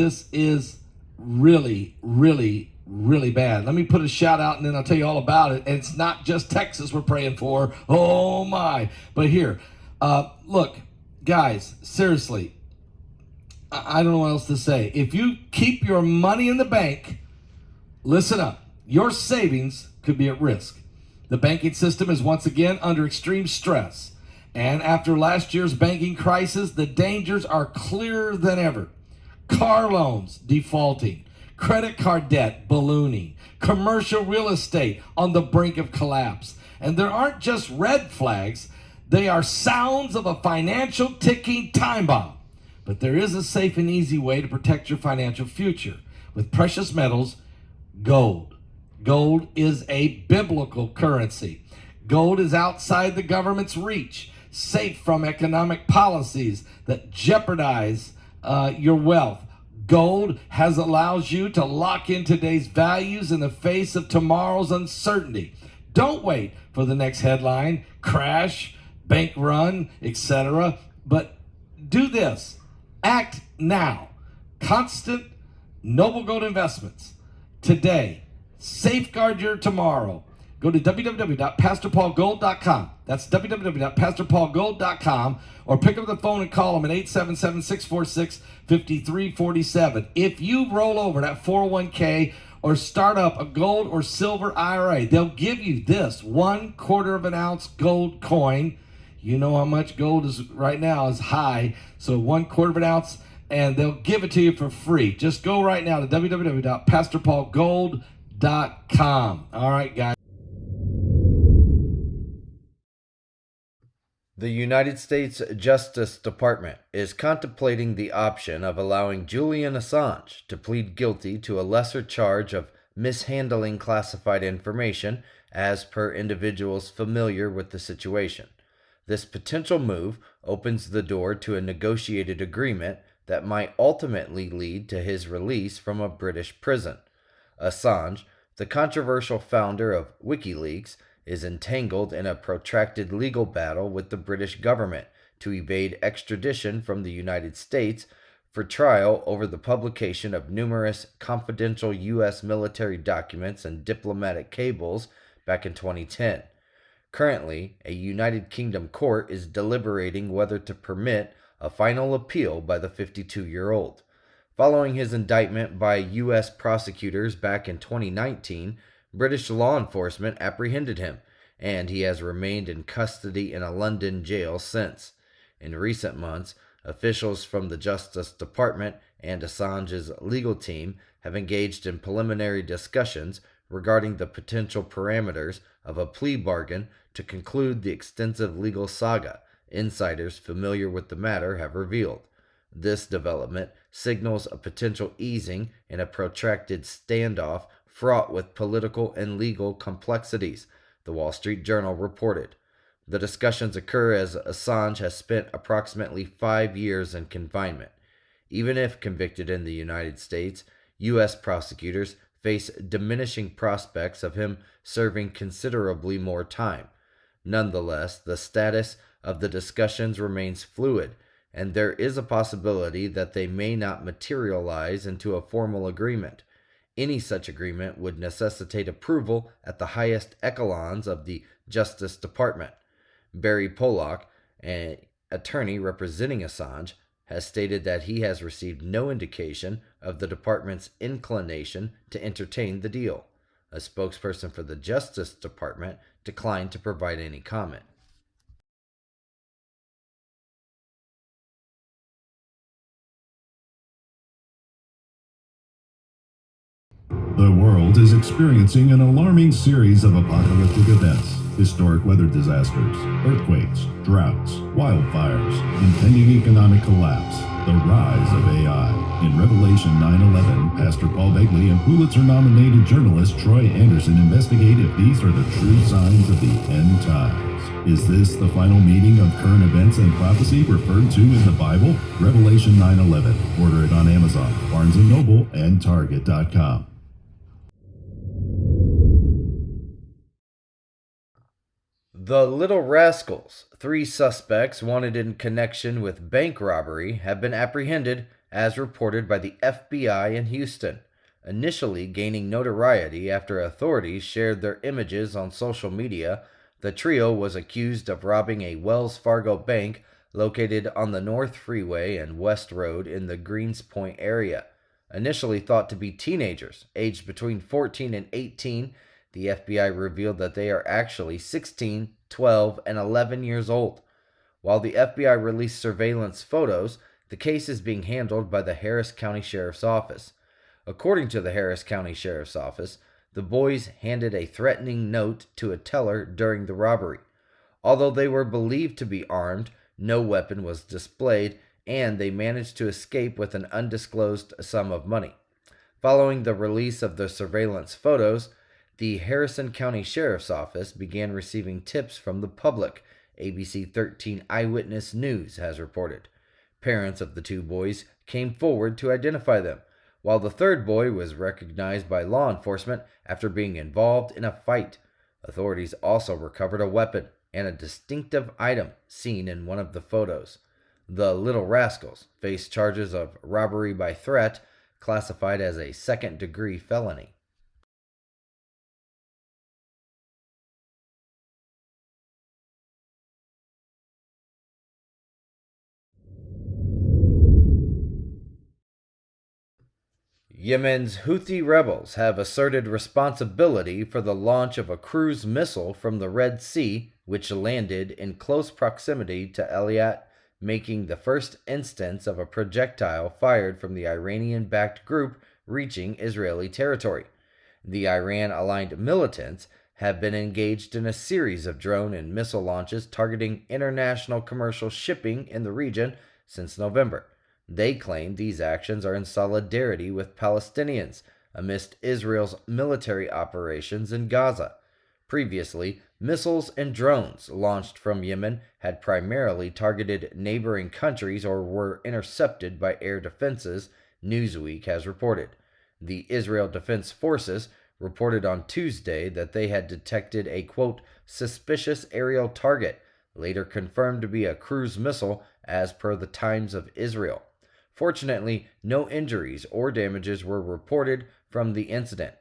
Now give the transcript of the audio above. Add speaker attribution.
Speaker 1: This is really, really, really bad. Let me put a shout out and then I'll tell you all about it. And it's not just Texas we're praying for. Oh my. But here, look, guys, seriously, I don't know what else to say. If you keep your money in the bank, listen up, your savings could be at risk. The banking system is once again under extreme stress. And after last year's banking crisis, the dangers are clearer than ever. Car loans defaulting, credit card debt ballooning, commercial real estate on the brink of collapse. And there aren't just red flags, they are sounds of a financial ticking time bomb. But there is a safe and easy way to protect your financial future with precious metals, gold. Gold is a biblical currency. Gold is outside the government's reach, safe from economic policies that jeopardize your wealth. Gold allows you to lock in today's values in the face of tomorrow's uncertainty. Don't wait for the next headline, crash, bank run, etc. But do this. Act now. Constant Noble Gold Investments. Today. Safeguard your tomorrow. Go to www.pastorpaulgold.com. That's www.pastorpaulgold.com, or pick up the phone and call them at 877-646-5347. If you roll over that 401k or start up a gold or silver IRA, they'll give you this 1/4 of an ounce gold coin. You know how much gold is right now is high, so 1/4 of an ounce, and they'll give it to you for free. Just go right now to www.pastorpaulgold.com. All right, guys.
Speaker 2: The United States Justice Department is contemplating the option of allowing Julian Assange to plead guilty to a lesser charge of mishandling classified information as per individuals familiar with the situation. This potential move opens the door to a negotiated agreement that might ultimately lead to his release from a British prison. Assange, the controversial founder of WikiLeaks, is entangled in a protracted legal battle with the British government to evade extradition from the United States for trial over the publication of numerous confidential U.S. military documents and diplomatic cables back in 2010. Currently, a United Kingdom court is deliberating whether to permit a final appeal by the 52-year-old. Following his indictment by U.S. prosecutors back in 2019, British law enforcement apprehended him, and he has remained in custody in a London jail since. In recent months, officials from the Justice Department and Assange's legal team have engaged in preliminary discussions regarding the potential parameters of a plea bargain to conclude the extensive legal saga insiders familiar with the matter have revealed. This development signals a potential easing in a protracted standoff fraught with political and legal complexities, the Wall Street Journal reported. The discussions occur as Assange has spent approximately 5 years in confinement. Even if convicted in the United States, U.S. prosecutors face diminishing prospects of him serving considerably more time. Nonetheless, the status of the discussions remains fluid, and there is a possibility that they may not materialize into a formal agreement. Any such agreement would necessitate approval at the highest echelons of the Justice Department. Barry Pollock, an attorney representing Assange, has stated that he has received no indication of the department's inclination to entertain the deal. A spokesperson for the Justice Department declined to provide any comment.
Speaker 3: The world is experiencing an alarming series of apocalyptic events, historic weather disasters, earthquakes, droughts, wildfires, impending economic collapse, the rise of AI. In Revelation 9:11, Pastor Paul Begley and Pulitzer-nominated journalist Troy Anderson investigate if these are the true signs of the end times. Is this the final meeting of current events and prophecy referred to in the Bible? Revelation 9:11. Order it on Amazon, Barnes & Noble, and Target.com.
Speaker 2: The Little Rascals, 3 suspects wanted in connection with bank robbery, have been apprehended as reported by the FBI in Houston, initially gaining notoriety after authorities shared their images on social media. The trio was accused of robbing a Wells Fargo bank located on the North Freeway and West Road in the Greenspoint area. Initially thought to be teenagers, aged between 14 and 18, the FBI revealed that they are actually 16, 12, and 11 years old. While the FBI released surveillance photos, the case is being handled by the Harris County Sheriff's Office. According to the Harris County Sheriff's Office, the boys handed a threatening note to a teller during the robbery. Although they were believed to be armed, no weapon was displayed, and they managed to escape with an undisclosed sum of money. Following the release of the surveillance photos, the Harrison County Sheriff's Office began receiving tips from the public, ABC 13 Eyewitness News has reported. Parents of the two boys came forward to identify them, while the third boy was recognized by law enforcement after being involved in a fight. Authorities also recovered a weapon and a distinctive item seen in one of the photos. The Little Rascals face charges of robbery by threat, classified as a second-degree felony. Yemen's Houthi rebels have asserted responsibility for the launch of a cruise missile from the Red Sea, which landed in close proximity to Lafayette, making the first instance of a projectile fired from the Iranian-backed group reaching Israeli territory. The Iran-aligned militants have been engaged in a series of drone and missile launches targeting international commercial shipping in the region since November. They claim these actions are in solidarity with Palestinians amidst Israel's military operations in Gaza. Previously, missiles and drones launched from Yemen had primarily targeted neighboring countries or were intercepted by air defenses, Newsweek has reported. The Israel Defense Forces reported on Tuesday that they had detected a, quote, suspicious aerial target, later confirmed to be a cruise missile as per the Times of Israel. Fortunately, no injuries or damages were reported from the incident.